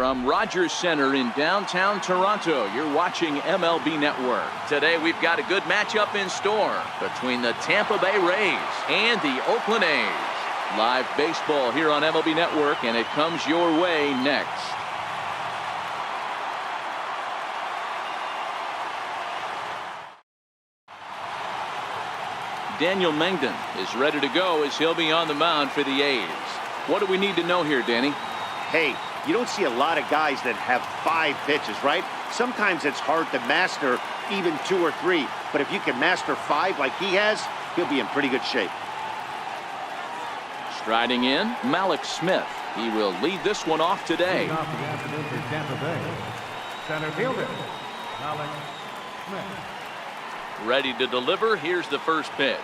From Rogers Center in downtown Toronto, you're watching MLB Network. Today we've got a good matchup in store between the Tampa Bay Rays and the Oakland A's. Live baseball here on MLB Network, and it comes your way next. Daniel Mengden is ready to go as he'll be on the mound for the A's. What do we need to know here, Danny? Hey, you don't see a lot of guys that have 5 pitches, right? Sometimes it's hard to master even 2 or 3. But if you can master 5 like he has, he'll be in pretty good shape. Striding in, Malik Smith. He will lead this one off today. Off the afternoon for Tampa Bay. Center fielder, Malik Smith. Ready to deliver. Here's the first pitch.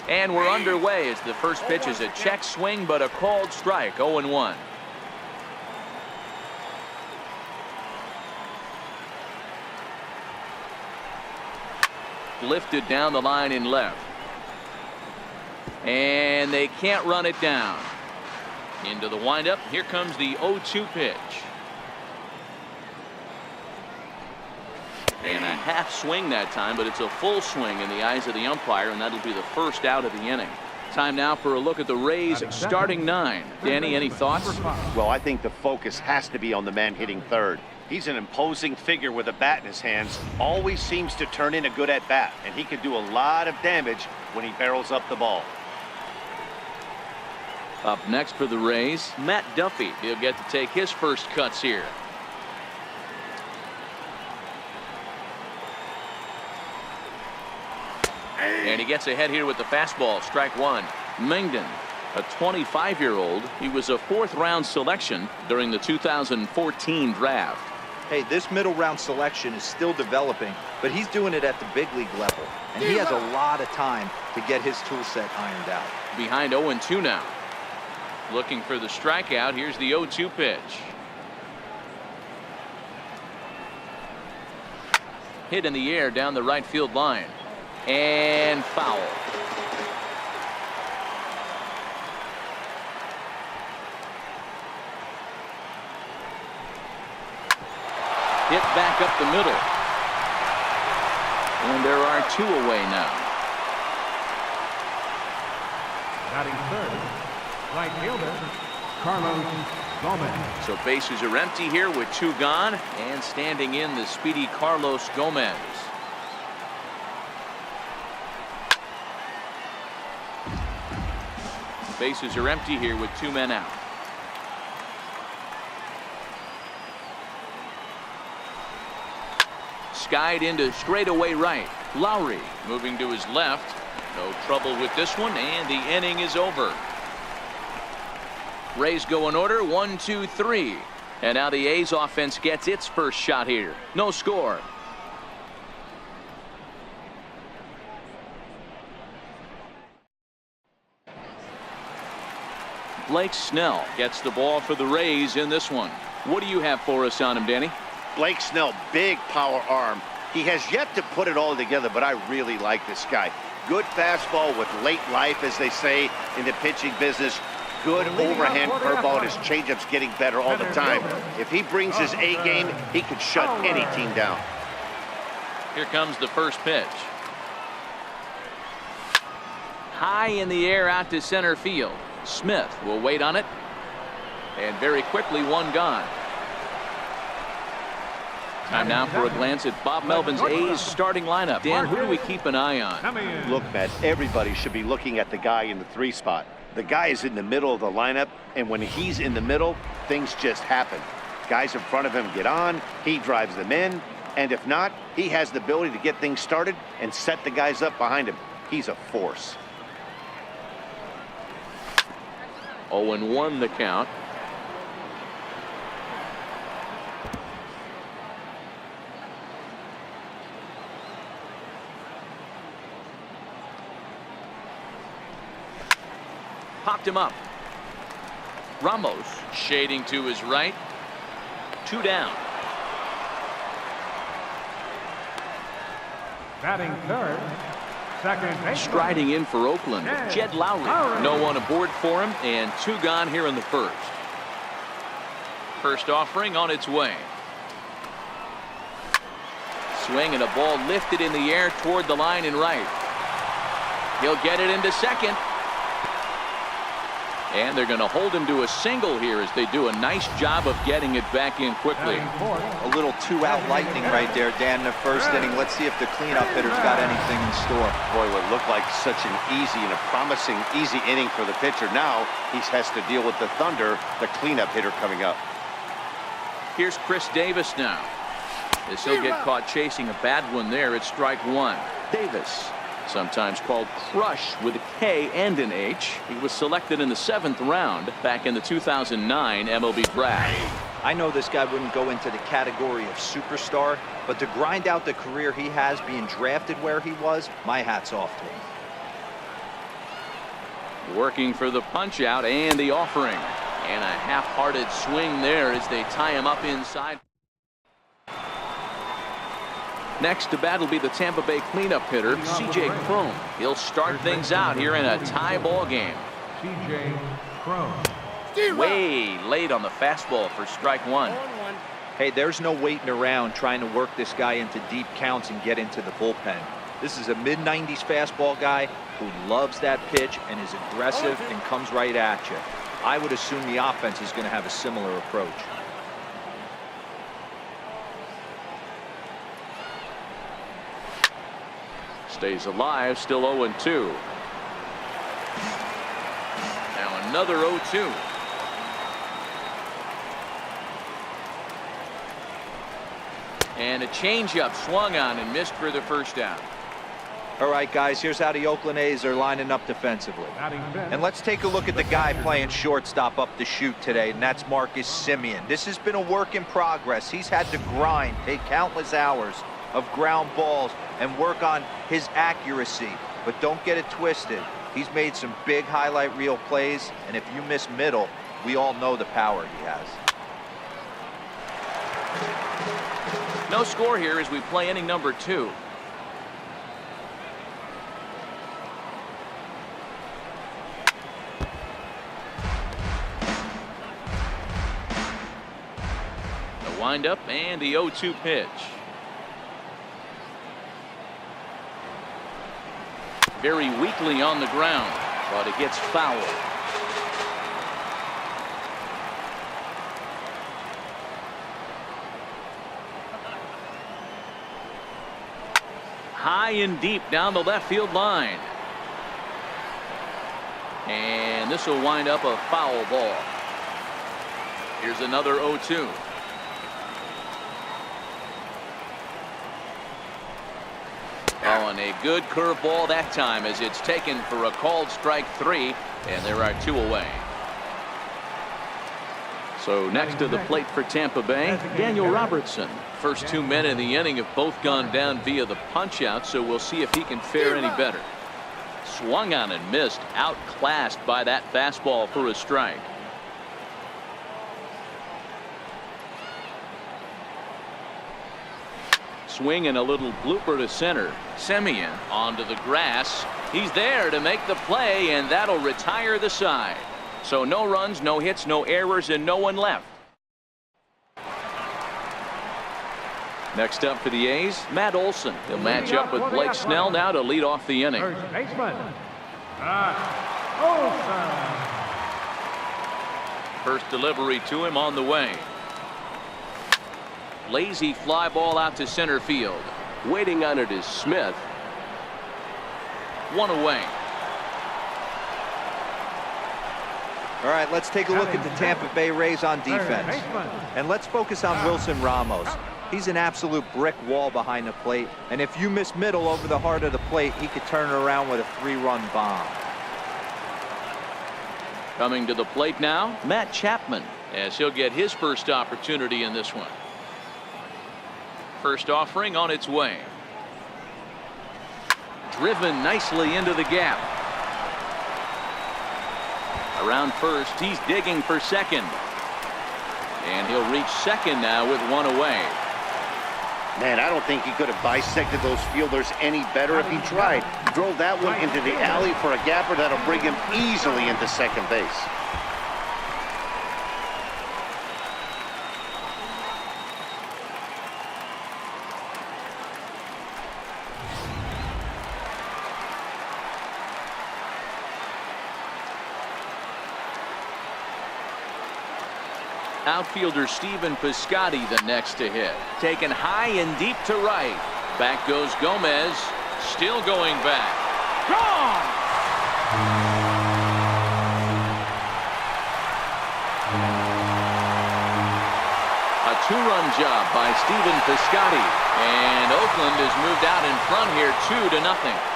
And we're underway as the first pitch is a check swing, but a called strike. 0-1. Lifted down the line in left. And they can't run it down. Into the windup. Here comes the 0-2 pitch. And a half swing that time, but it's a full swing in the eyes of the umpire, and that'll be the first out of the inning. Time now for a look at the Rays starting 9. Danny, any thoughts? Well, I think the focus has to be on the man hitting third. He's an imposing figure with a bat in his hands, always seems to turn in a good at-bat, and he can do a lot of damage when he barrels up the ball. Up next for the Rays, Matt Duffy. He'll get to take his first cuts here. And he gets ahead here with the fastball. Strike 1. Mengden, a 25-year-old. He was a 4th-round selection during the 2014 draft. Hey, this middle-round selection is still developing, but he's doing it at the big league level. And he has a lot of time to get his tool set ironed out. Behind 0-2 now. Looking for the strikeout. Here's the 0-2 pitch. Hit in the air down the right field line. And foul. Hit back up the middle. And there are 2 away now. Batting third, right fielder, Carlos Gomez. So bases are empty here with 2 gone. And standing in, the speedy Carlos Gomez. Bases are empty here with 2 men out. Skied into straightaway right. Lowry moving to his left. No trouble with this one, and the inning is over. Rays go in order. 1, 2, 3. And now the A's offense gets its first shot here. No score. Blake Snell gets the ball for the Rays in this one. What do you have for us on him, Danny? Blake Snell, big power arm. He has yet to put it all together, but I really like this guy. Good fastball with late life, as they say in the pitching business. Good overhand curveball, and his changeup's getting better all the time. If he brings his A game, he could shut any team down. Here comes the first pitch. High in the air out to center field. Smith will wait on it, and very quickly 1 gone. Time now for a glance at Bob Melvin's A's starting lineup. Dan, who do we keep an eye on? Look, Matt, everybody should be looking at the guy in the 3 spot. The guy is in the middle of the lineup, and when he's in the middle, things just happen. Guys in front of him get on, he drives them in, and if not, he has the ability to get things started and set the guys up behind him. He's a force. 0-1 the count. Popped him up. Ramos shading to his right. 2 down. Batting third, Second baseman. Striding in for Oakland, Jed Lowry. No one aboard for him, and 2 gone here in the first. First offering on its way. Swing and a ball lifted in the air toward the line and right. He'll get it into second. And they're going to hold him to a single here as they do a nice job of getting it back in quickly. A little 2-out lightning right there, Dan, in the first inning. Let's see if the cleanup hitter's got anything in store. Boy, what looked like such an easy and a promising easy inning for the pitcher. Now he has to deal with the Thunder, the cleanup hitter coming up. Here's Chris Davis now. As he'll get caught chasing a bad one there, it's strike 1. Davis, sometimes called Crush with a K and an H. He was selected in the 7th round back in the 2009 MLB draft. I know this guy wouldn't go into the category of superstar, but to grind out the career he has being drafted where he was, my hat's off to him. Working for the punch out and the offering. And a half-hearted swing there as they tie him up inside. Next to bat will be the Tampa Bay cleanup hitter, C.J. Cron. He'll start things out here in a tie ball game. C.J. Cron. Way late on the fastball for strike 1. Hey, there's no waiting around trying to work this guy into deep counts and get into the bullpen. This is a mid-90s fastball guy who loves that pitch and is aggressive and comes right at you. I would assume the offense is going to have a similar approach. Stays alive, still 0-2. Now another 0-2. And a changeup swung on and missed for the first down. All right, guys, here's how the Oakland A's are lining up defensively. And let's take a look at the guy playing shortstop up the chute today, and that's Marcus Semien. This has been a work in progress. He's had to grind, take countless hours of ground balls, and work on his accuracy. But don't get it twisted. He's made some big highlight reel plays, and if you miss middle, we all know the power he has. No score here as we play inning number 2. The windup and the 0-2 pitch. Very weakly on the ground, but it gets foul. High and deep down the left field line. And this will wind up a foul ball. Here's another 0-2. Oh, and a good curveball that time as it's taken for a called strike 3, and there are 2 away. So next to the plate for Tampa Bay, Daniel Robertson. First 2 men in the inning have both gone down via the punch out, so we'll see if he can fare any better. Swung on and missed, outclassed by that fastball for a strike. Swing and a little blooper to center. Semien onto the grass. He's there to make the play, and that'll retire the side. So no runs, no hits, no errors, and no one left. Next up for the A's, Matt Olson. He'll match up with Blake Snell now to lead off the inning. First baseman, Olson. First delivery to him on the way. Lazy fly ball out to center field. Waiting on it is Smith. 1 away. All right, let's take a look at the Tampa Bay Rays on defense. And let's focus on Wilson Ramos. He's an absolute brick wall behind the plate. And if you miss middle over the heart of the plate, he could turn it around with a 3-run bomb. Coming to the plate now, Matt Chapman, as he'll get his first opportunity in this one. First offering on its way. Driven nicely into the gap. Around first, he's digging for second. And he'll reach second now with 1 away. Man, I don't think he could have bisected those fielders any better if he tried. Drove that one into the alley for a gapper that'll bring him easily into second base. Outfielder Stephen Piscotty the next to hit. Taken high and deep to right. Back goes Gomez. Still going back. Gone! A two-run job by Stephen Piscotty. And Oakland has moved out in front here 2-0.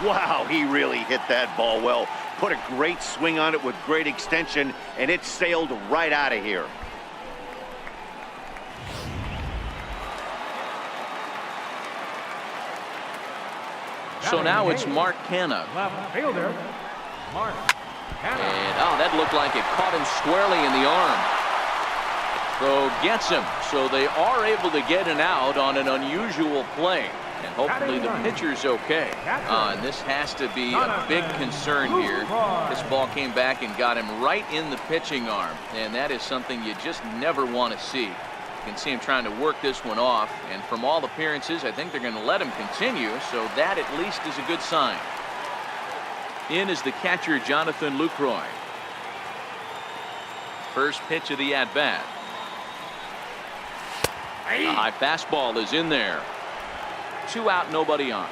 Wow, he really hit that ball well. Put a great swing on it with great extension, and it sailed right out of here. So now it's Mark Canha. Left fielder, Mark Canha. And, oh, that looked like it caught him squarely in the arm. Throw gets him. So they are able to get an out on an unusual play. And hopefully the pitcher's okay. And this has to be a big concern here. This ball came back and got him right in the pitching arm. And that is something you just never want to see. You can see him trying to work this one off. And from all appearances, I think they're going to let him continue. So that at least is a good sign. In is the catcher, Jonathan Lucroy. First pitch of the at-bat. A high fastball is in there. 2 out, nobody on.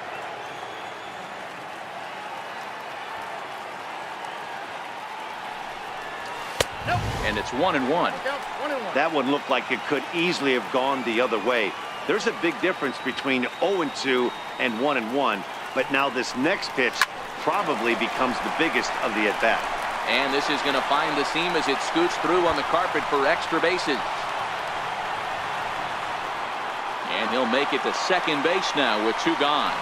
And it's 1-1. That one looked like it could easily have gone the other way. There's a big difference between 0-2 and 1-1. But now this next pitch probably becomes the biggest of the at-bat. And this is going to find the seam as it scoots through on the carpet for extra bases. And he'll make it to second base now with 2 gone.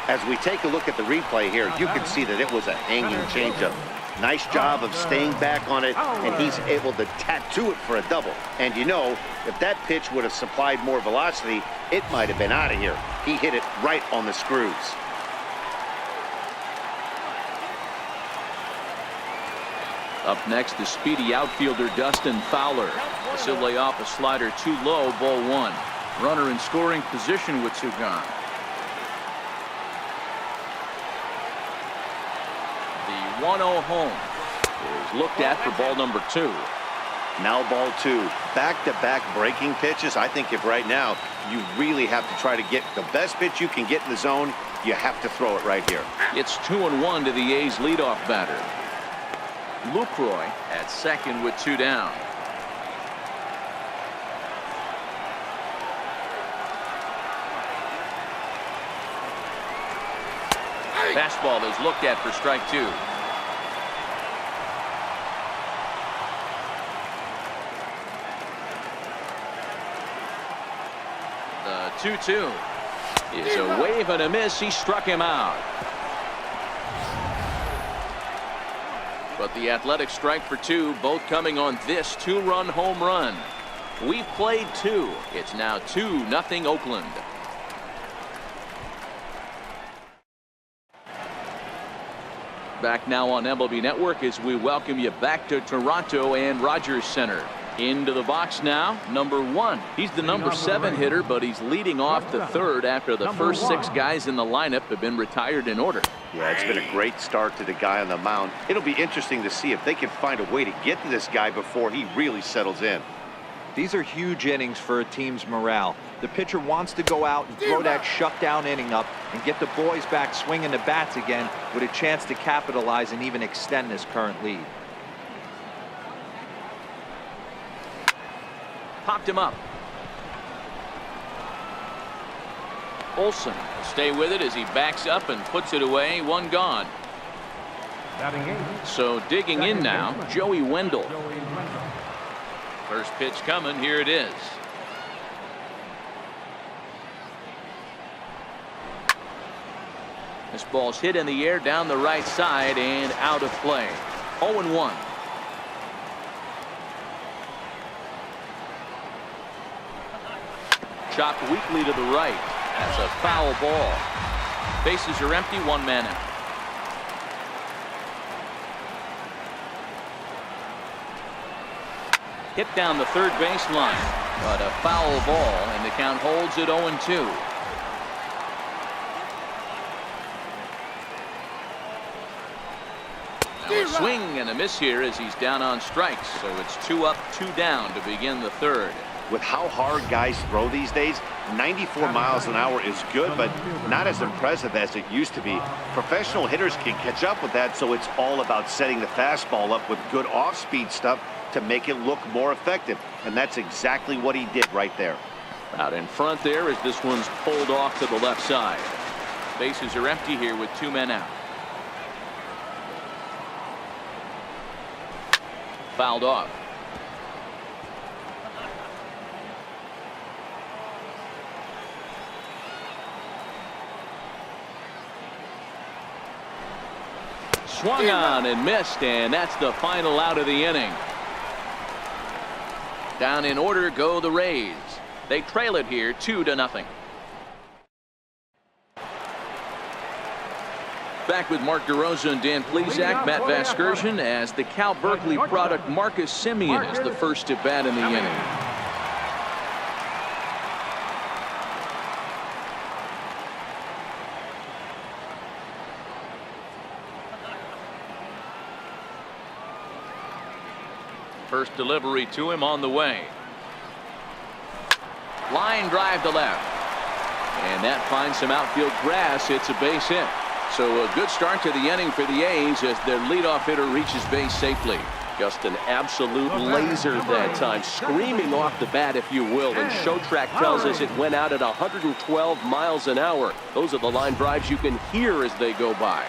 As we take a look at the replay here, you can see that it was a hanging changeup. Nice job of staying back on it, and he's able to tattoo it for a double. And you know, if that pitch would have supplied more velocity, it might have been out of here. He hit it right on the screws. Up next, the speedy outfielder Dustin Fowler. This will lay off a slider too low, ball 1. Runner in scoring position with 2 gone. The 1-0 home is looked at for ball number 2. Now ball 2. Back-to-back breaking pitches. I think if right now you really have to try to get the best pitch you can get in the zone, you have to throw it right here. It's 2-1 to the A's leadoff batter. Lucroy at second with 2 down. Fastball is looked at for strike 2. The 2-2 is a wave and a miss. He struck him out. But the Athletics strike for 2, both coming on this 2-run home run. We played 2. It's now 2-0 Oakland. Back now on MLB Network as we welcome you back to Toronto and Rogers Center. Into the box now, number 1. He's the number 7 hitter, but he's leading off the 3rd after the first 6 guys in the lineup have been retired in order. Yeah, it's been a great start to the guy on the mound. It'll be interesting to see if they can find a way to get to this guy before he really settles in. These are huge innings for a team's morale. The pitcher wants to go out and throw that shutdown inning up and get the boys back swinging the bats again with a chance to capitalize and even extend this current lead. Popped him up. Olsen will stay with it as he backs up and puts it away. 1 gone. So digging in now, Joey Wendell. First pitch coming. Here it is. This ball's hit in the air down the right side and out of play. 0-1. Chopped weakly to the right. That's a foul ball. Bases are empty, one man out. Hit down the third baseline, but a foul ball, and the count holds at 0-2. Now a swing and a miss here as he's down on strikes, so it's 2 up, 2 down to begin the third. With how hard guys throw these days, 94 miles an hour is good, but not as impressive as it used to be. Professional hitters can catch up with that, so it's all about setting the fastball up with good off-speed stuff to make it look more effective, and that's exactly what he did right there. Out in front there as this one's pulled off to the left side. Bases are empty here with 2 men out. Fouled off. Swung on and missed, and that's the final out of the inning. Down in order go the Rays. They trail it here 2-0. Back with Mark DeRosa and Dan Plesac, Matt Vasgersian, as the Cal Berkeley product Marcus Semien is the first at bat in the inning. First delivery to him on the way. Line drive to left. And that finds some outfield grass. It's a base hit. So a good start to the inning for the A's as their leadoff hitter reaches base safely. Just an absolute laser that time, screaming off the bat, if you will. And Showtrack tells us it went out at 112 miles an hour. Those are the line drives you can hear as they go by.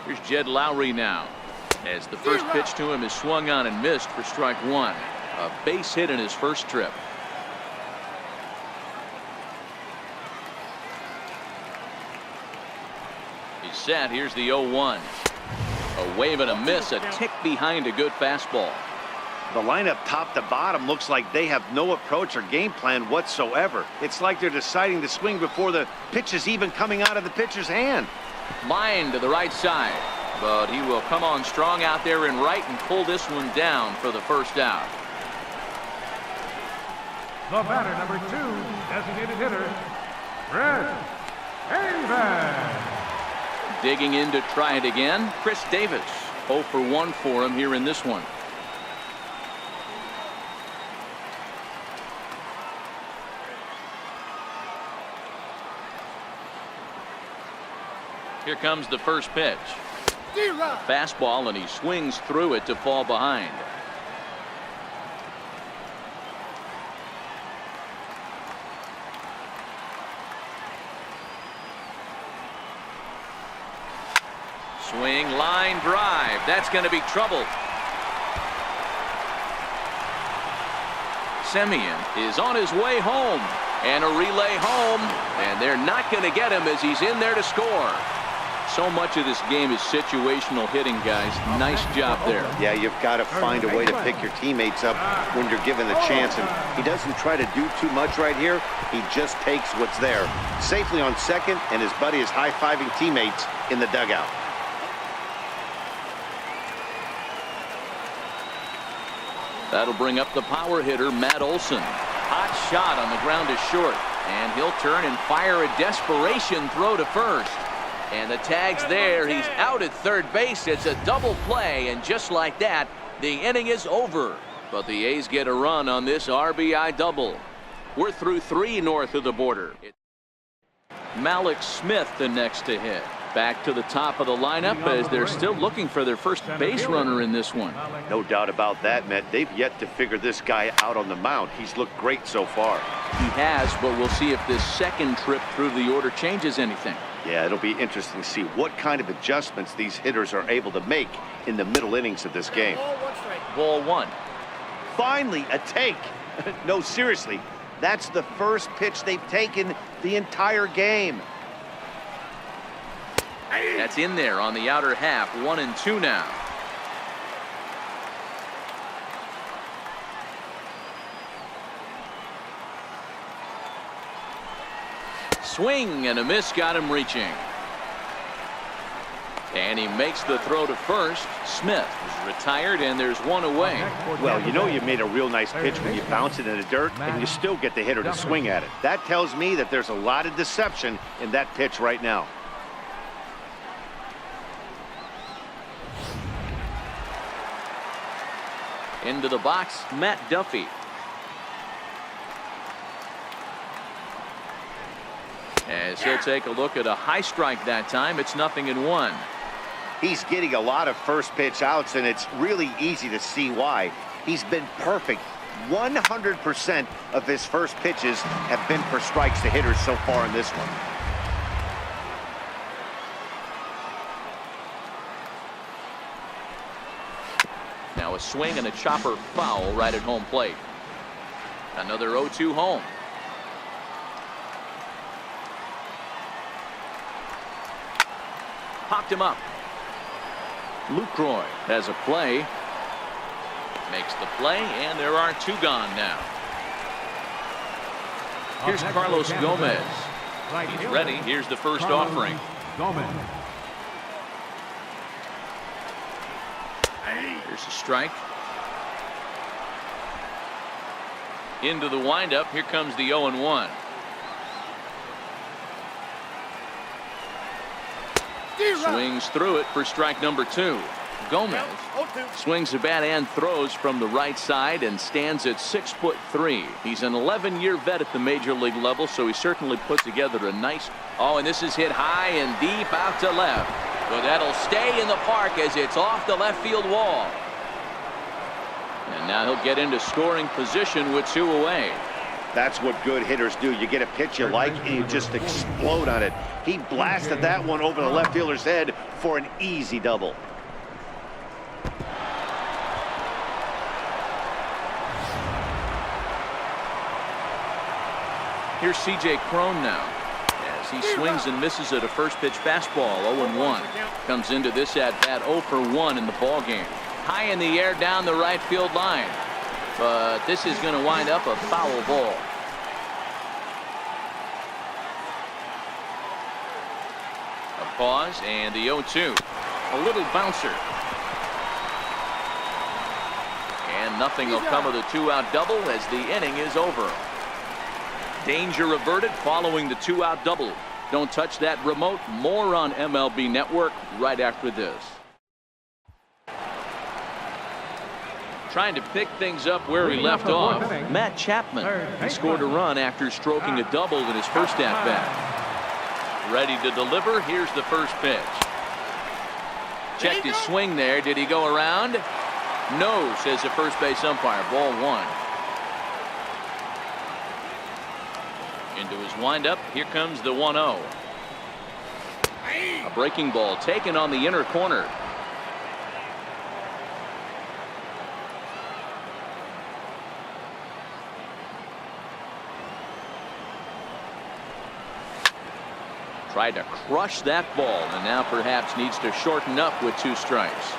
Here's Jed Lowry now, as the first pitch to him is swung on and missed for strike 1. A base hit in his first trip. He's set. Here's the 0-1. A wave and a miss, a tick behind a good fastball. The lineup top to bottom looks like they have no approach or game plan whatsoever. It's like they're deciding to swing before the pitch is even coming out of the pitcher's hand. Line to the right side, but he will come on strong out there in right and pull this one down for the first out. The batter, number 2, designated hitter, Chris Davis. Digging in to try it again, Chris Davis. 0 for 1 for him here in this one. Here comes the first pitch. Fastball, and he swings through it to fall behind. Swing, line drive. That's going to be trouble. Semien is on his way home, and a relay home, and they're not going to get him as he's in there to score. So much of this game is situational hitting, guys. Nice job there. Yeah, you've got to find a way to pick your teammates up when you're given the chance, and he doesn't try to do too much right here. He just takes what's there. Safely on second, and his buddy is high-fiving teammates in the dugout. That'll bring up the power hitter, Matt Olson. Hot shot on the ground is short, and he'll turn and fire a desperation throw to first. And the tag's there. He's out at third base. It's a double play, and just like that, the inning is over. But the A's get a run on this RBI double. We're through 3 north of the border. Malik Smith the next to hit. Back to the top of the lineup as they're still looking for their first base runner in this one. No doubt about that, Matt. They've yet to figure this guy out on the mound. He's looked great so far. He has, but we'll see if this second trip through the order changes anything. Yeah, it'll be interesting to see what kind of adjustments these hitters are able to make in the middle innings of this game. Ball 1. Finally, a take. No, seriously, That's the first pitch they've taken the entire game. That's in there on the outer half. 1-2 now. Swing and a miss, got him reaching. And he makes the throw to first. Smith is retired, and there's one away. Well, you know you made a real nice pitch when you bounce it in the dirt and you still get the hitter to swing at it. That tells me that there's a lot of deception in that pitch right now. Into the box, Matt Duffy. As he'll take a look at a high strike that time, it's 0-1. He's getting a lot of first pitch outs, and it's really easy to see why. He's been perfect. 100% of his first pitches have been for strikes to hitters so far in this one. Now a swing and a chopper foul right at home plate. Another 0-2 home. Popped him up. Lucroy has a play. Makes the play, and there are two gone now. Here's Carlos Gomez. He's ready. Here's the first offering. Here's a strike. Into the windup. Here comes the 0-1. Swings through it for strike number 2. Gomez swings the bat and throws from the right side and stands at 6'3". He's an 11-year vet at the major league level, so he certainly put together a nice. Oh, and this is hit high and deep out to left. But that'll stay in the park as it's off the left field wall. And now he'll get into scoring position with 2 away. That's what good hitters do. You get a pitch you like and you just explode on it. He blasted that one over the left fielder's head for an easy double. Here's C.J. Cron now as he swings and misses at a first pitch fastball. 0-1. Comes into this at bat 0 for 1 in the ball game. High in the air down the right field line. But this is going to wind up a foul ball. A pause and the 0-2. A little bouncer. And nothing will come of the 2-out double as the inning is over. Danger averted following the 2-out double. Don't touch that remote. More on MLB Network right after this. Trying to pick things up where he left off. Matt Chapman. He scored a run after stroking a double in his first at-bat. Ready to deliver. Here's the first pitch. Checked his swing there. Did he go around? No, says the first base umpire. Ball 1. Into his windup. Here comes the 1-0. A breaking ball taken on the inner corner. Tried to crush that ball and now perhaps needs to shorten up with 2 strikes.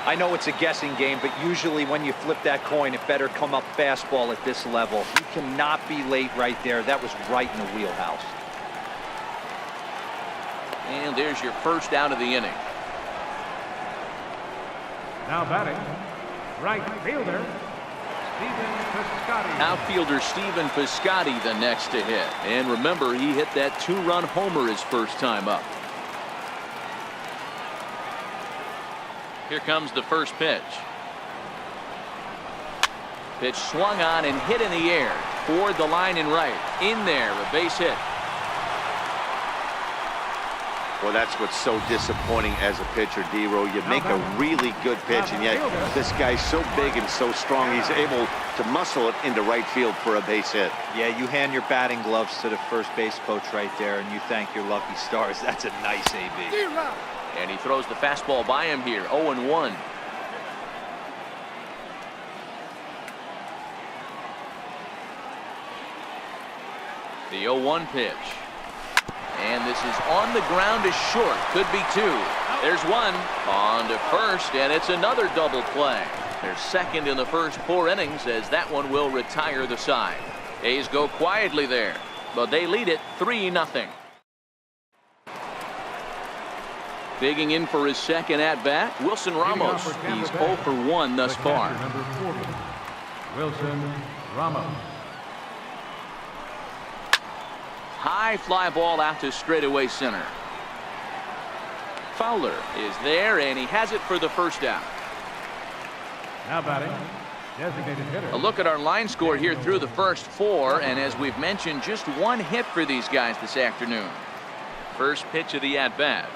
I know it's a guessing game, but usually when you flip that coin, it better come up fastball at this level. You cannot be late right there. That was right in the wheelhouse. And there's your first out of the inning. Now batting, right fielder, Stephen Piscotty. Outfielder Stephen Piscotty the next to hit. And remember, he hit that 2-run homer his first time up. Here comes the first pitch. Pitch swung on and hit in the air. Toward the line and right. In there, a base hit. Well, that's what's so disappointing as a pitcher, D-Row. You make a really good pitch, and yet this guy's so big and so strong, he's able to muscle it into right field for a base hit. Yeah, you hand your batting gloves to the first base coach right there, and you thank your lucky stars. That's a nice AB. And he throws the fastball by him here. 0-1. The 0-1 pitch. And this is on the ground is short. Could be two. There's one. On to first, and it's another double play. They're second in the first 4 innings as that one will retire the side. A's go quietly there, but they lead it 3-0. Digging in for his second at-bat, Wilson Ramos. He's 0 for 1 thus far. Number 40, Wilson Ramos. High fly ball out to straightaway center. Fowler is there, and he has it for the first out. Now batting, designated hitter. A look at our line score here through the first 4, and as we've mentioned, just 1 hit for these guys this afternoon. First pitch of the at-bat.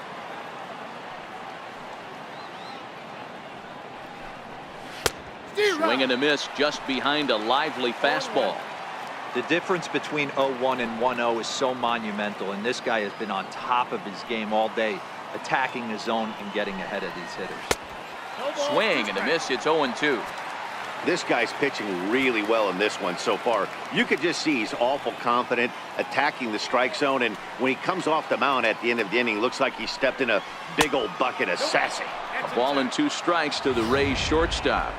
Swing and a miss just behind a lively fastball. The difference between 0-1 and 1-0 is so monumental, and this guy has been on top of his game all day, attacking the zone and getting ahead of these hitters. Swing and a miss. It's 0-2. This guy's pitching really well in this one so far. You could just see he's awful confident, attacking the strike zone, and when he comes off the mound at the end of the inning, looks like he stepped in a big old bucket of sassy. A ball and 2 strikes to the Rays shortstop.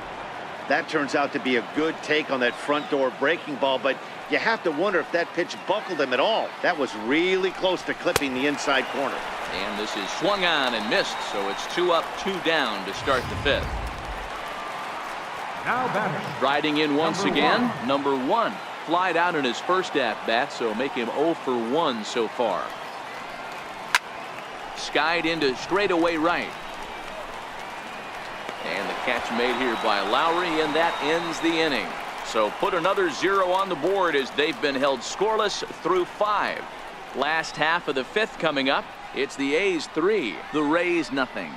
That turns out to be a good take on that front door breaking ball, but you have to wonder if that pitch buckled him at all. That was really close to clipping the inside corner. And this is swung on and missed, so it's 2 up, 2 down to start the 5th. Now batting. Riding in once again, number 1. Flied out in his first at-bat, so make him 0 for 1 so far. Skied into straightaway right. And the catch made here by Lowry, and that ends the inning. So put another 0 on the board as they've been held scoreless through 5. Last half of the 5th coming up. It's the A's 3, the Rays nothing.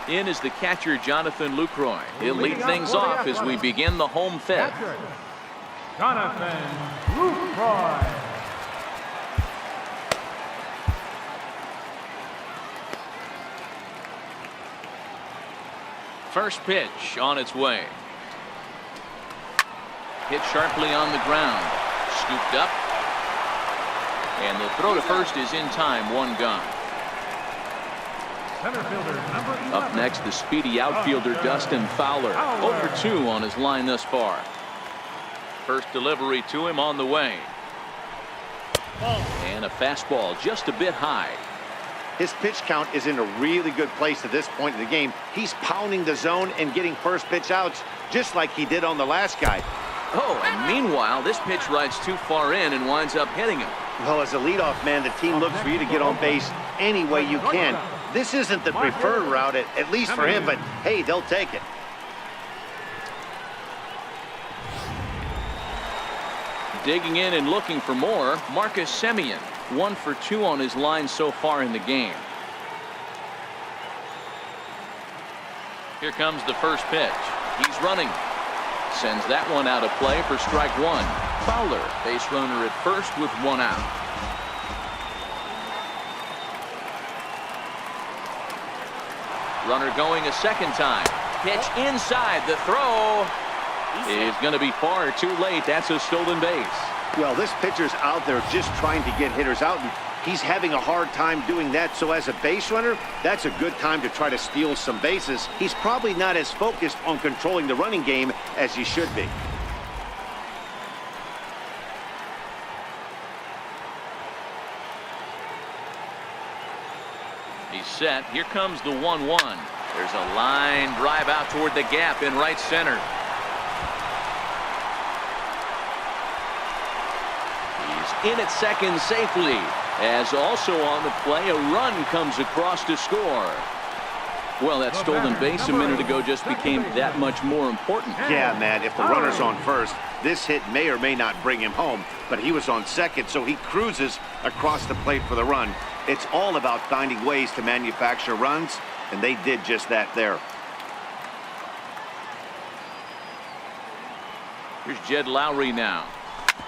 In is the catcher Jonathan Lucroy. He'll lead things off as we begin the home 5th. Jonathan Lucroy. First pitch on its way. Hit sharply on the ground. Scooped up. And the throw to first is in time. 1 gone. Center fielder number 11. Up next, the speedy outfielder Dustin Fowler. 0 for 2 on his line thus far. First delivery to him on the way. And a fastball just a bit high. His pitch count is in a really good place at this point in the game. He's pounding the zone and getting first pitch outs just like he did on the last guy. Oh, and meanwhile, this pitch rides too far in and winds up hitting him. Well, as a leadoff man, the team looks for you to get on base any way you can. This isn't the preferred route, at least for him, but hey, they'll take it. Digging in and looking for more, Marcus Semien. 1 for 2 on his line so far in the game. Here comes the first pitch. He's running. Sends that one out of play for strike 1. Fowler, base runner at first with 1 out. Runner going a second time. Pitch inside. The throw is going to be far too late. That's a stolen base. Well, this pitcher's out there just trying to get hitters out, and he's having a hard time doing that. So as a base runner, that's a good time to try to steal some bases. He's probably not as focused on controlling the running game as he should be. He's set. Here comes the 1-1. There's a line drive out toward the gap in right center. He's in at second safely, as also on the play a run comes across to score. Well, that stolen base a minute ago just became that much more important. Yeah, man, if the runner's on first, this hit may or may not bring him home, but he was on second, so he cruises across the plate for the run. It's all about finding ways to manufacture runs, and they did just that there. Here's Jed Lowry now.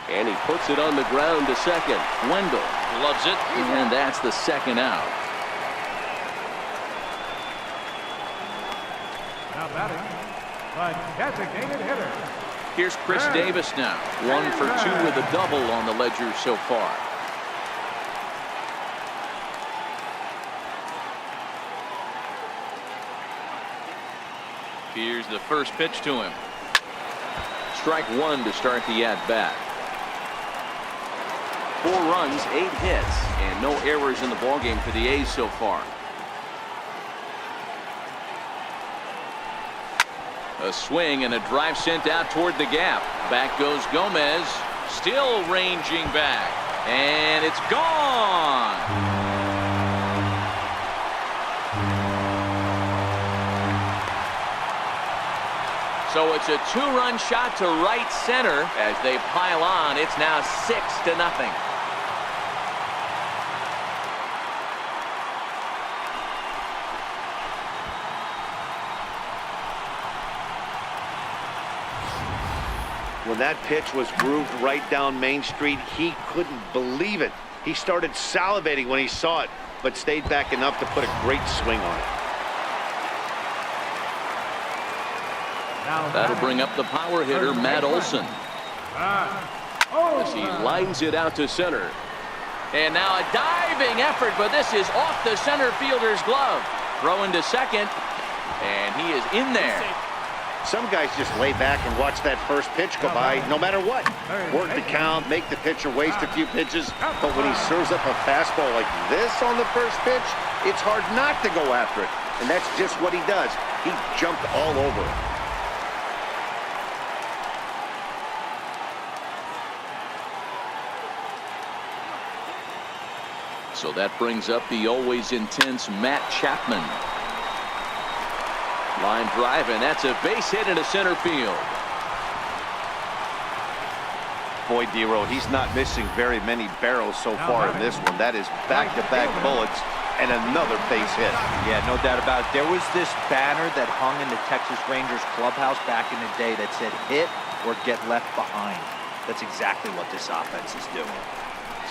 And he puts it on the ground to second. Wendell loves it, and that's the second out. Now batting by designated hitter. Here's Chris Davis now. 1 for 2 with a double on the ledger so far. Here's the first pitch to him. Strike 1 to start the at-bat. 4 runs, 8 hits, and no errors in the ballgame for the A's so far. A swing and a drive sent out toward the gap. Back goes Gomez, still ranging back, and it's gone. So it's a 2-run shot to right center as they pile on. It's now 6-0. When that pitch was grooved right down Main Street, he couldn't believe it. He started salivating when he saw it, but stayed back enough to put a great swing on it. That'll bring up the power hitter, Matt Olson. As he lines it out to center. And now a diving effort, but this is off the center fielder's glove. Throw into second, and he is in there. Some guys just lay back and watch that first pitch go by no matter what. Work the count, make the pitcher waste a few pitches, but when he serves up a fastball like this on the first pitch, it's hard not to go after it. And that's just what he does. He jumped all over it. So that brings up the always intense Matt Chapman. Line drive, and that's a base hit into center field. Boy, D-Row, he's not missing very many barrels so far in this one. That is back-to-back bullets and another base hit. Yeah, no doubt about it. There was this banner that hung in the Texas Rangers clubhouse back in the day that said hit or get left behind. That's exactly what this offense is doing.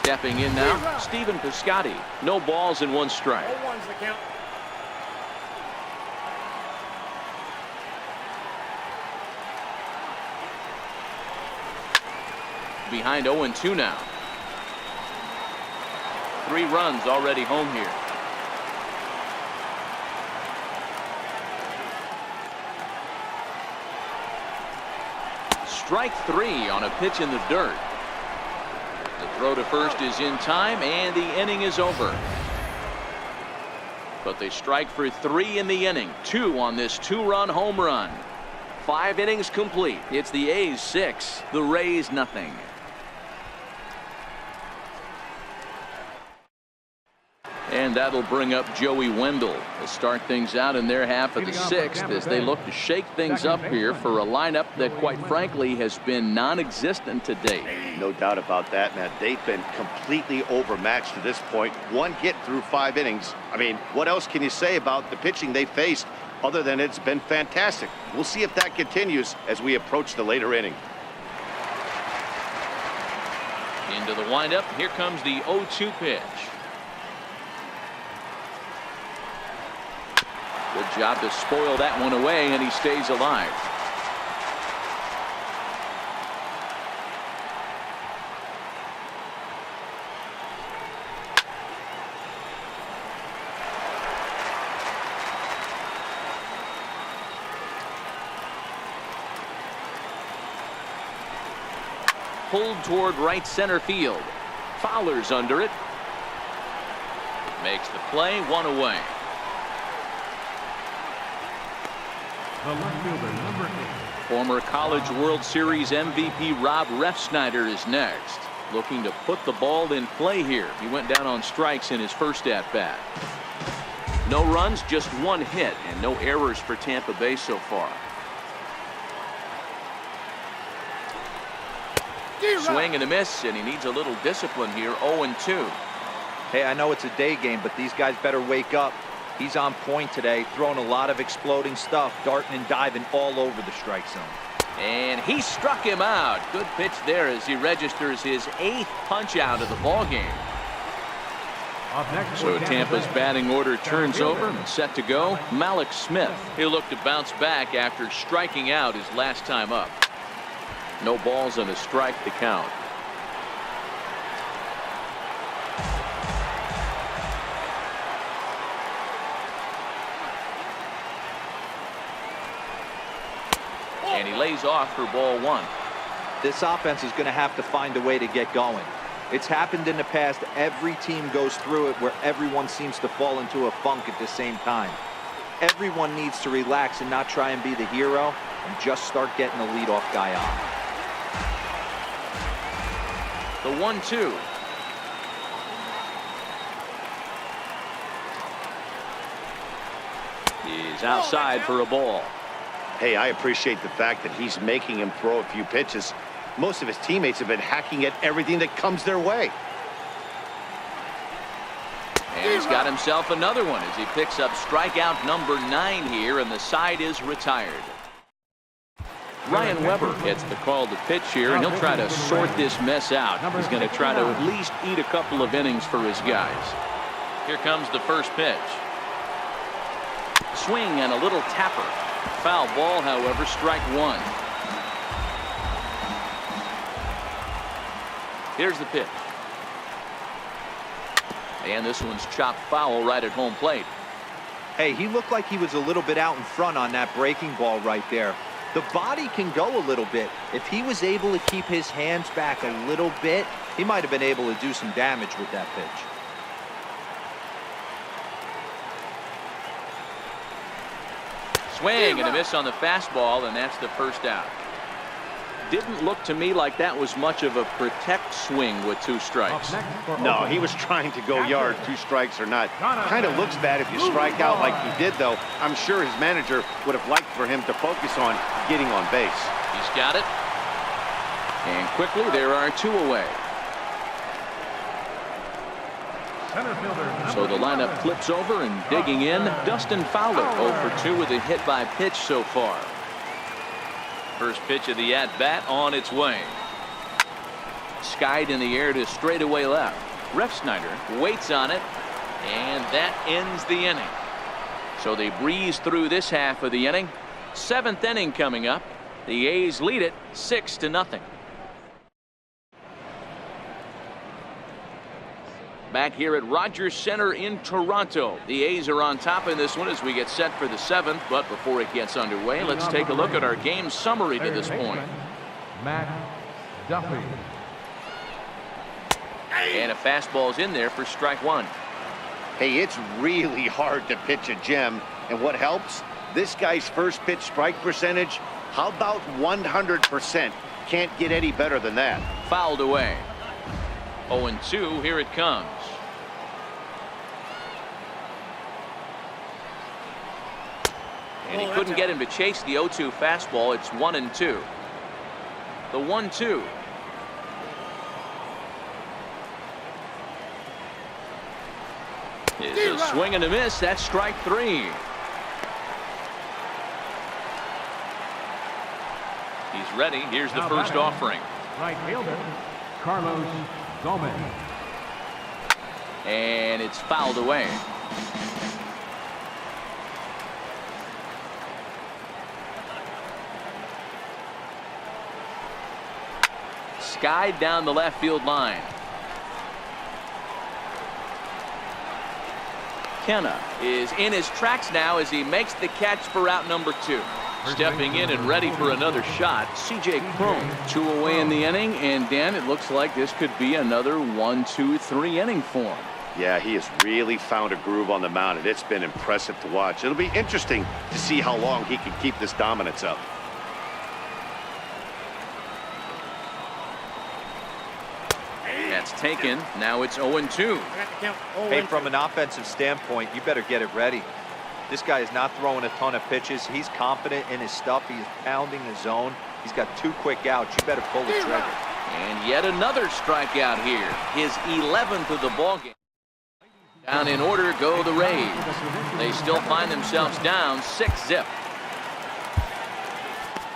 Stepping in now, Stephen Piscotty. No balls and 1 strike. Behind 0-2 now. 3 runs already home here. Strike 3 on a pitch in the dirt. The throw to first is in time, and the inning is over. But they strike for 3 in the inning. 2 on this 2-run home run. 5 innings complete. It's the A's 6, the Rays nothing. And that'll bring up Joey Wendell to start things out in their half of the 6th as they look to shake things up here for a lineup that, quite frankly, has been non-existent to date. No doubt about that, man. They've been completely overmatched to this point. 1 hit through 5 innings. I mean, what else can you say about the pitching they faced other than it's been fantastic? We'll see if that continues as we approach the later inning. Into the windup. Here comes the 0-2 pitch. Good job to spoil that one away, and he stays alive. Pulled toward right center field. Fowler's under it. Makes the play, 1 away. The left fielder, number 8. Former College World Series MVP Rob Refsnyder is next. Looking to put the ball in play here. He went down on strikes in his first at-bat. No runs, just 1 hit, and no errors for Tampa Bay so far. Swing and a miss, and he needs a little discipline here. 0-2. Hey, I know it's a day game, but these guys better wake up. He's on point today, throwing a lot of exploding stuff, darting and diving all over the strike zone. And he struck him out. Good pitch there as he registers his 8th punch out of the ball game. Up next, So Tampa's batting order turns over and set to go. Malik Smith. He'll look to bounce back after striking out his last time up. No balls and a strike to count. And he lays off for ball one. This offense is going to have to find a way to get going. It's happened in the past. Every team goes through it where everyone seems to fall into a funk at the same time. Everyone needs to relax and not try and be the hero and just start getting the leadoff guy on. The 1-2. He's outside for a ball. Hey, I appreciate the fact that he's making him throw a few pitches. Most of his teammates have been hacking at everything that comes their way. And he's got himself another one as he picks up strikeout number 9 here, and the side is retired. Ryan Weber gets the call to pitch here, and he'll try to sort this mess out. He's going to try to at least eat a couple of innings for his guys. Here comes the first pitch. Swing and a little tapper. Foul ball, however, strike one. Here's the pitch. And this one's chopped foul right at home plate. Hey, he looked like he was a little bit out in front on that breaking ball right there. The body can go a little bit. If he was able to keep his hands back a little bit, he might have been able to do some damage with that pitch. Swing and a miss on the fastball, and that's the first out. Didn't look to me like that was much of a protect swing with 2 strikes. No, he was trying to go yard, 2 strikes or not. Kind of looks bad if you strike out like he did, though. I'm sure his manager would have liked for him to focus on getting on base. He's got it. And quickly, there are 2 away. So the lineup flips over, and digging in, Dustin Fowler 0 for 2 with a hit by pitch so far. First pitch of the at-bat on its way. Skied in the air to straightaway left. Refsnyder waits on it, and that ends the inning. So they breeze through this half of the inning. 7th inning coming up. The A's lead it 6-0. Back here at Rogers Center in Toronto. The A's are on top in this one as we get set for the 7th. But before it gets underway, let's take a look at our game summary to this point. Matt Duffy. And a fastball's in there for strike 1. Hey, it's really hard to pitch a gem. And what helps? This guy's first pitch strike percentage, how about 100%? Can't get any better than that. Fouled away. 0-2, here it comes. And he couldn't get him to chase the 0-2 fastball. It's 1-2. The 1-2. Is a swing and a miss. That's strike 3. He's ready. Here's the first offering. Right fielder, Carlos Gomez. And it's fouled away. Skied down the left field line. Kenna is in his tracks now as he makes the catch for out number 2. Stepping in and ready for another shot, C.J. Cron. 2 away in the inning, and Dan, it looks like this could be another 1-2-3 inning for him. Yeah, he has really found a groove on the mound, and it's been impressive to watch. It'll be interesting to see how long he can keep this dominance up. That's taken. Now it's 0-2. Hey, from an offensive standpoint, you better get it ready. This guy is not throwing a ton of pitches. He's confident in his stuff. He's pounding the zone. He's got 2 quick outs. You better pull the trigger. And yet another strikeout here. His 11th of the ballgame. Down in order go the Rays. They still find themselves down 6-0.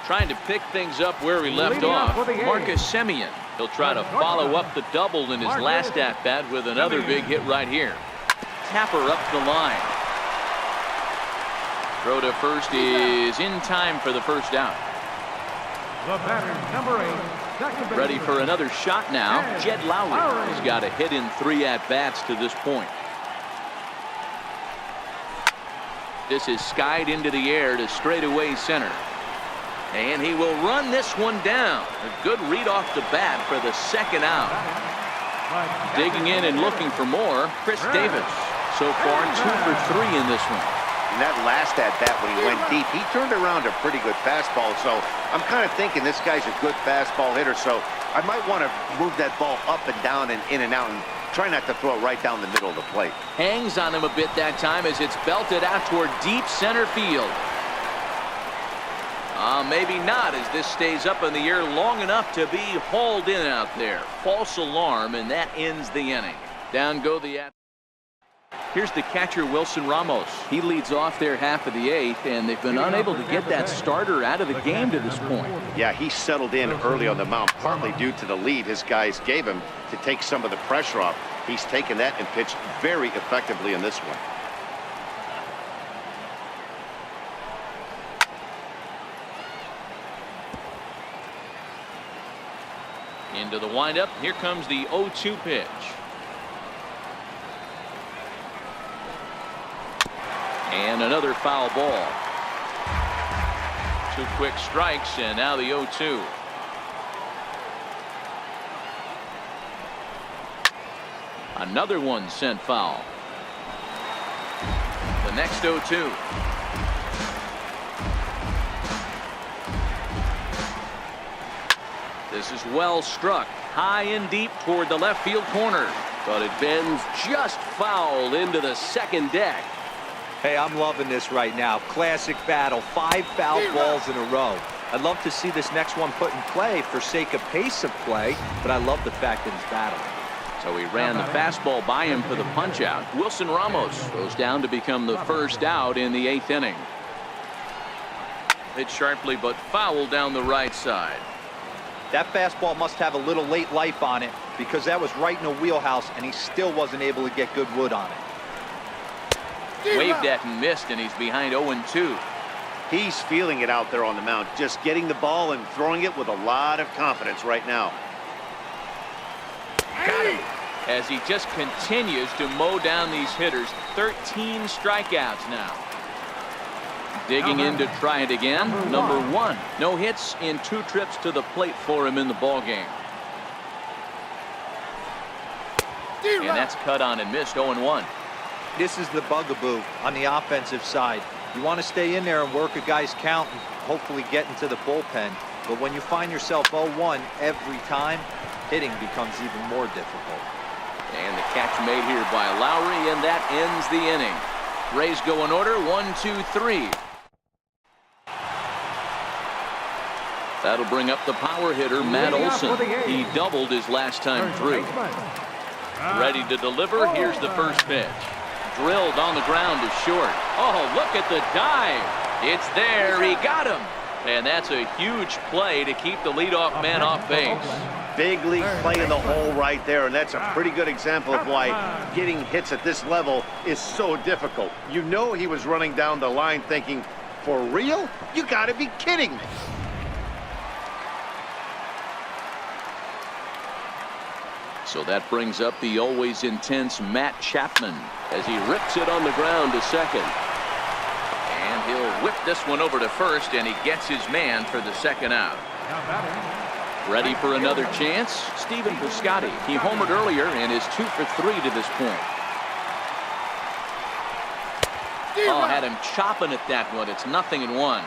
Trying to pick things up where he left off, Marcus Semien. He'll try to follow up the double in his last at-bat with another big hit right here. Tapper up the line. Throw to first is in time for the first out. The batter, number 8, second baseman. Ready for another shot now. Jed Lowry has got a hit in 3 at-bats to this point. This is skied into the air to straightaway center. And he will run this one down. A good read off the bat for the second out. Digging in and looking for more, Chris Davis. So far, 2 for 3 in this one. In that last at-bat when he went deep, he turned around a pretty good fastball. So I'm kind of thinking this guy's a good fastball hitter. So I might want to move that ball up and down and in and out and try not to throw it right down the middle of the plate. Hangs on him a bit that time as it's belted out toward deep center field. Maybe not, as this stays up in the air long enough to be hauled in out there. False alarm, and that ends the inning. Down go the Here's the catcher, Wilson Ramos. He leads off their half of the 8th, and they've been unable to get that starter out of the game to this point. Yeah, he settled in early on the mound, partly due to the lead his guys gave him to take some of the pressure off. He's taken that and pitched very effectively in this one. Into the windup. Here comes the 0-2 pitch. And another foul ball. 2 quick strikes, and now the 0-2. Another one sent foul. The next 0-2. This is well struck, high and deep toward the left field corner, but it bends just foul into the second deck. Hey, I'm loving this right now. Classic battle, 5 foul balls in a row. I'd love to see this next one put in play for sake of pace of play, but I love the fact that he's battling. So he ran the fastball by him for the punch out. Wilson Ramos goes down to become the first out in the 8th inning. Hit sharply but foul down the right side. That fastball must have a little late life on it, because that was right in the wheelhouse and he still wasn't able to get good wood on it. Waved at and missed, and he's behind 0-2. He's feeling it out there on the mound, just getting the ball and throwing it with a lot of confidence right now. Got him. As he just continues to mow down these hitters. 13 strikeouts now. Digging in to try it again. Number 1. No hits in 2 trips to the plate for him in the ballgame. And that's cut on and missed. 0-1. This is the bugaboo on the offensive side. You want to stay in there and work a guy's count and hopefully get into the bullpen. But when you find yourself 0-1 every time, hitting becomes even more difficult. And the catch made here by Lowry, and that ends the inning. Rays go in order. 1, 2, 3. That'll bring up the power hitter, Matt Olson. He doubled his last time through. Ready to deliver. Here's the first pitch. Drilled on the ground to short. Oh, look at the dive. It's there. He got him. And that's a huge play to keep the leadoff man off base. Big league play in the hole right there, and that's a pretty good example of why getting hits at this level is so difficult. You know he was running down the line thinking, for real? You gotta be kidding me. So that brings up the always intense Matt Chapman as he rips it on the ground to second. And he'll whip this one over to first, and he gets his man for the second out. Ready for another chance? Stephen Piscotty. He homered earlier and is 2 for 3 to this point. Oh, had him chopping at that one. It's 0-1.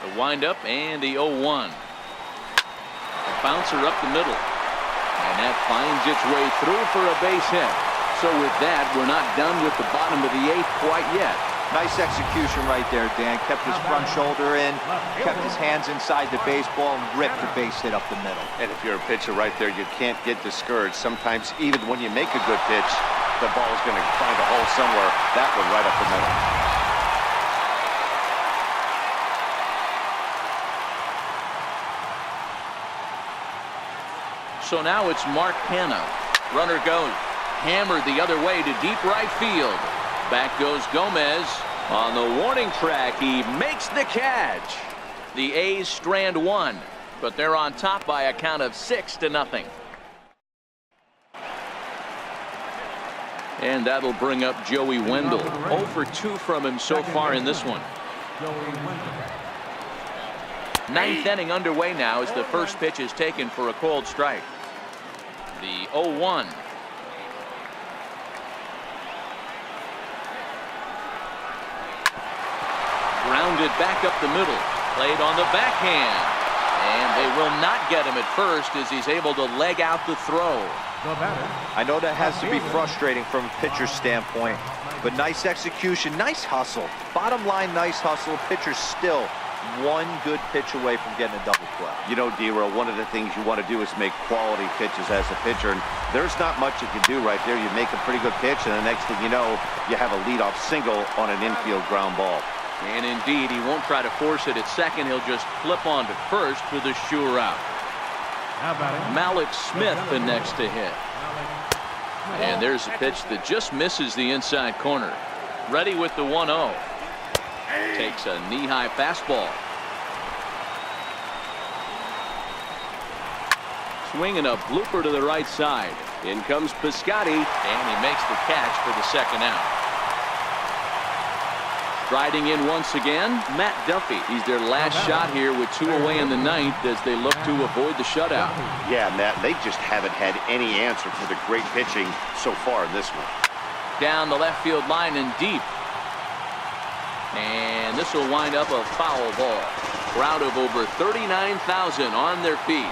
The windup and the 0-1. A bouncer up the middle. And that finds its way through for a base hit. So with that, we're not done with the bottom of the 8th quite yet. Nice execution right there, Dan. Kept his front shoulder in, kept his hands inside the baseball, and ripped the base hit up the middle. And if you're a pitcher right there, you can't get discouraged. Sometimes even when you make a good pitch, the ball's going to find a hole somewhere. That one right up the middle. So now it's Mark Hanna. Runner goes. Hammered the other way to deep right field. Back goes Gomez. On the warning track, he makes the catch. The A's strand one, but they're on top by a count of 6-0. And that'll bring up Joey Wendell. 0 for 2 from him so far in this one. Ninth inning underway now as the first pitch is taken for a cold strike. The 0-1. Grounded back up the middle. Played on the backhand. And they will not get him at first as he's able to leg out the throw. I know that has to be frustrating from a pitcher's standpoint, but nice execution, nice hustle. Bottom line, nice hustle. Pitcher's still one good pitch away from getting a double play. You know, D-Roll, one of the things you want to do is make quality pitches as a pitcher, and there's not much you can do right there. You make a pretty good pitch, and the next thing you know, you have a leadoff single on an infield ground ball. And indeed, he won't try to force it at second. He'll just flip on to first for the sure out. Malik Smith the next to hit. And there's a pitch that just misses the inside corner. Ready with the 1-0. Takes a knee-high fastball. Swinging a blooper to the right side. In comes Piscotty, and he makes the catch for the second out. Striding in once again, Matt Duffy. He's their last shot here with 2 away in the ninth as they look to avoid the shutout. Yeah, Matt, they just haven't had any answer for the great pitching so far in this one. Down the left field line and deep. And this will wind up a foul ball. Crowd of over 39,000 on their feet.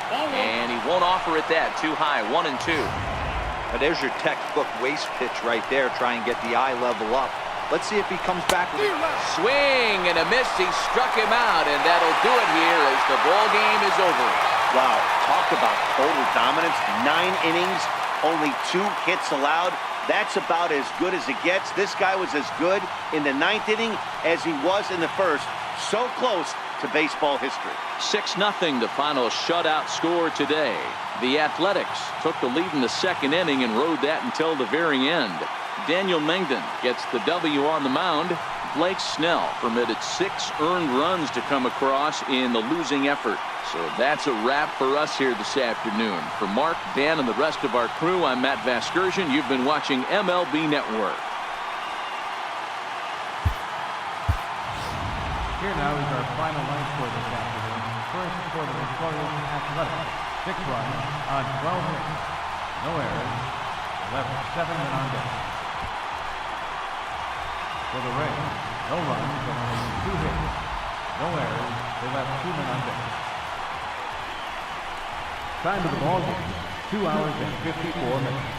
And he won't offer it that. Too high, 1-2. Now there's your textbook waste pitch right there. Try and get the eye level up. Let's see if he comes back with it. Swing and a miss. He struck him out, and that'll do it here as the ball game is over. Wow, talk about total dominance. 9 innings, only 2 hits allowed. That's about as good as it gets. This guy was as good in the 9th inning as he was in the first. So close to baseball history. 6-0 the final shutout score today. The Athletics took the lead in the second inning and rode that until the very end. Daniel Mengden gets the W on the mound. Blake Snell permitted 6 earned runs to come across in the losing effort. So that's a wrap for us here this afternoon. For Mark, Dan, and the rest of our crew, I'm Matt Vasgersian. You've been watching MLB Network. Here now is our final line score this afternoon. First for the Victorian Athletics. 6 runs on 12 hits. No errors. Left 7 men on deck. For the Rays, no runs and only 2 hits. No errors. They left 2 men on deck. Time of the ball game, 2 hours and 54 minutes.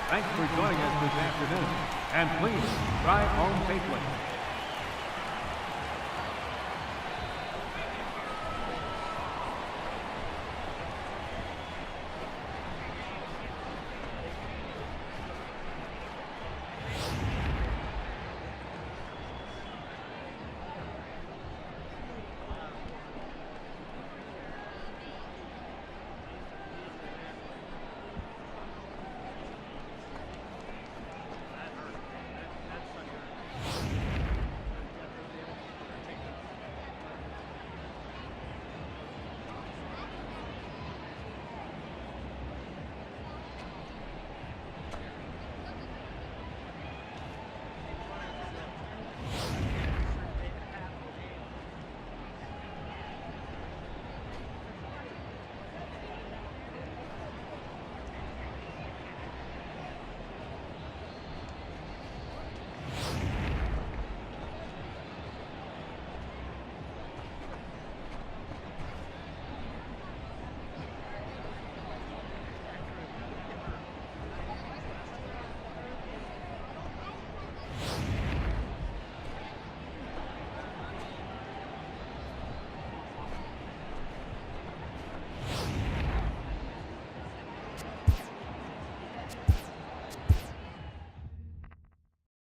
Thanks for joining us this afternoon. And please drive home safely.